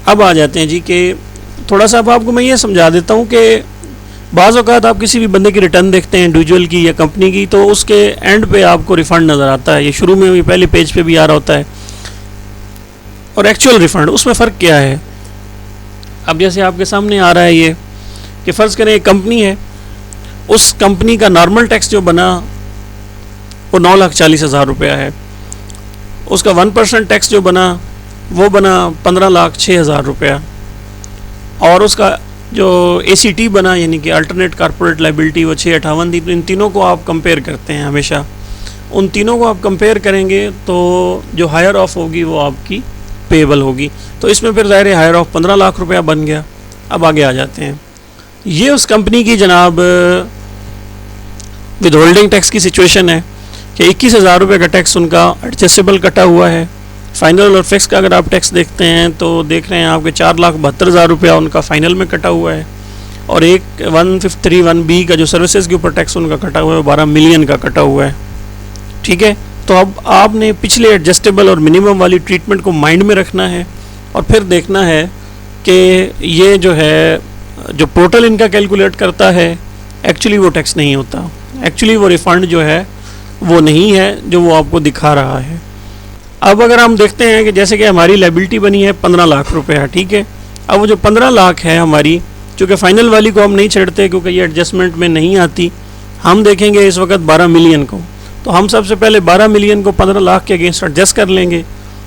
اب آ جاتے ہیں جی کہ تھوڑا سا اب آپ کو میں یہ سمجھا دیتا ہوں کہ بعض اوقات آپ کسی بھی بندے کی ریٹرن دیکھتے ہیں انڈیویجول کی یا کمپنی کی، تو اس کے اینڈ پہ آپ کو ریفنڈ نظر آتا ہے، یہ شروع میں بھی پہلے پیج پہ بھی آ رہا ہوتا ہے، اور ایکچوئل ریفنڈ اس میں فرق کیا ہے؟ اب جیسے آپ کے سامنے آ رہا ہے یہ کہ فرض کریں ایک کمپنی ہے، اس کمپنی کا نارمل ٹیکس جو بنا وہ 9,40,000 روپیہ ہے، اس کا 1% ٹیکس جو بنا وہ بنا 15,06,000 روپیہ، اور اس کا جو اے سی ٹی بنا یعنی کہ الٹرنیٹ کارپوریٹ لائبلٹی وہ 658 تھی. تو ان تینوں کو آپ کمپیئر کرتے ہیں ہمیشہ، ان تینوں کو آپ کمپیئر کریں گے تو جو ہائر آف ہوگی وہ آپ کی پیبل ہوگی. تو اس میں پھر ظاہر ہائر آف 15 لاکھ روپیہ بن گیا. اب آگے آ جاتے ہیں، یہ اس کمپنی کی جناب ود ہولڈنگ ٹیکس کی سچویشن ہے کہ 21,000 روپے کا ٹیکس ان کا ایڈجسٹیبل کٹا ہوا ہے. فائنل اور فکس کا اگر آپ ٹیکس دیکھتے ہیں تو دیکھ رہے ہیں آپ کے 4,72,000 روپیہ ان کا فائنل میں کٹا ہوا ہے، اور ایک 153(1)(b) کا جو سروسز کے اوپر ٹیکس ان کا کٹا ہوا ہے 12 ملین کا کٹا ہوا ہے. ٹھیک ہے، تو اب آپ نے پچھلے ایڈجسٹیبل اور منیمم والی ٹریٹمنٹ کو مائنڈ میں رکھنا ہے، اور پھر دیکھنا ہے کہ یہ جو ہے جو پورٹل ان کا کیلکولیٹ کرتا ہے ایکچولی وہ ٹیکس نہیں ہوتا، ایکچولی وہ ریفنڈ جو ہے وہ نہیں ہے جو وہ آپ کو دکھا رہا ہے. اب اگر ہم دیکھتے ہیں کہ جیسے کہ ہماری لائبلٹی بنی ہے 15 لاکھ روپے، ٹھیک ہے، اب وہ جو 15 لاکھ ہے ہماری، چونکہ فائنل والی کو ہم نہیں چھیڑتے کیونکہ یہ ایڈجسٹمنٹ میں نہیں آتی، ہم دیکھیں گے اس وقت 12 ملین کو، تو ہم سب سے پہلے 12 ملین کو 15 لاکھ کے اگینسٹ ایڈجسٹ کر لیں گے.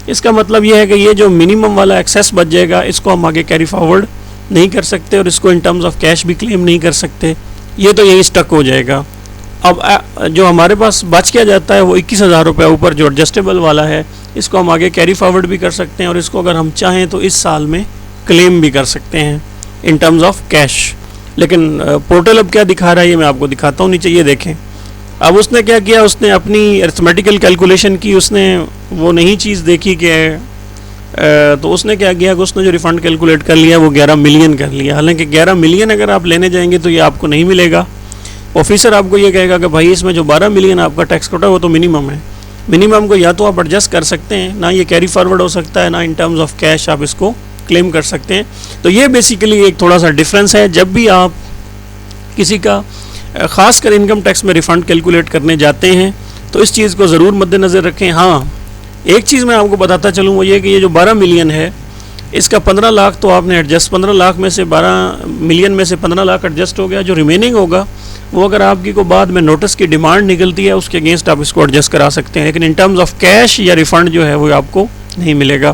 اس کا مطلب یہ ہے کہ یہ جو منیمم والا ایکسیس بچ جائے گا اس کو ہم آگے کیری فارورڈ نہیں کر سکتے، اور اس کو ان ٹرمز آف کیش بھی کلیم نہیں کر سکتے، یہ تو یہی اسٹک ہو جائے گا. اب جو ہمارے پاس بچ کیا جاتا ہے وہ 21,000 روپے اوپر جو ایڈجسٹیبل والا ہے، اس کو ہم آگے کیری فارورڈ بھی کر سکتے ہیں، اور اس کو اگر ہم چاہیں تو اس سال میں کلیم بھی کر سکتے ہیں ان ٹرمز آف کیش. لیکن پورٹل اب کیا دکھا رہا ہے یہ میں آپ کو دکھاتا ہوں نیچے، یہ دیکھیں. اب اس نے کیا کیا، اس نے اپنی ارتھمیٹیکل کیلکولیشن کی، اس نے وہ نہیں چیز دیکھی کہ تو اس نے کیا کیا کہ اس نے جو ریفنڈ کیلکولیٹ کر لیا وہ 11 ملین کر لیا. حالانکہ 11 ملین اگر آپ لینے جائیں گے تو یہ آپ کو نہیں ملے گا. آفیسر آپ کو یہ کہے گا کہ بھائی اس میں جو 12 ملین آپ کا ٹیکس کٹا وہ تو منیمم ہے، منیمم کو یا تو آپ ایڈجسٹ کر سکتے ہیں، نہ یہ کیری فارورڈ ہو سکتا ہے، نہ ان ٹرمز آف کیش آپ اس کو کلیم کر سکتے ہیں. تو یہ بیسیکلی ایک تھوڑا سا ڈفرینس ہے. جب بھی آپ کسی کا خاص کر انکم ٹیکس میں ریفنڈ کیلکولیٹ کرنے جاتے ہیں تو اس چیز کو ضرور مد نظر رکھیں. ہاں ایک چیز میں آپ کو بتاتا چلوں وہ یہ کہ یہ جو 12 ملین ہے اس کا 15 لاکھ تو آپ نے ایڈجسٹ، 15 لاکھ میں سے 12 ملین میں سے 15 لاکھ ایڈجسٹ ہو گیا. جو ریمیننگ ہوگا وہ اگر آپ کی کو بعد میں نوٹس کی ڈیمانڈ نکلتی ہے اس کے اگینسٹ آپ اس کو ایڈجسٹ کرا سکتے ہیں، لیکن ان ٹرمز آف کیش یا ریفنڈ جو ہے وہ آپ کو نہیں ملے گا.